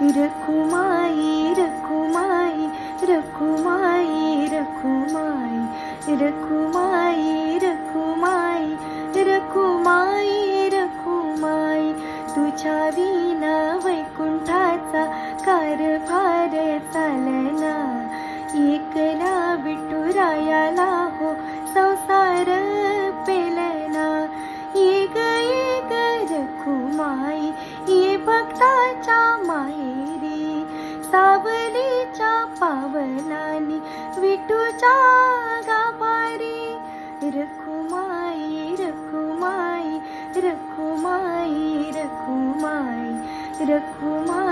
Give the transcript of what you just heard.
रखुमाई रखुमाई रखुमाई रखुमाई रखुमाई रखुमाई रखुमाई रखुमाई तुझ्या विना वैकुंठाचा कारभार चालना एकला विठुरायाला हो संसार पेलना ये ग रखुमाई ये भक्ताच्या माहेरी सावलीच्या पावलानी विठूच्या गाभारी रखुमाई रखुमाई रखुमाई रखुमाई रखुमाई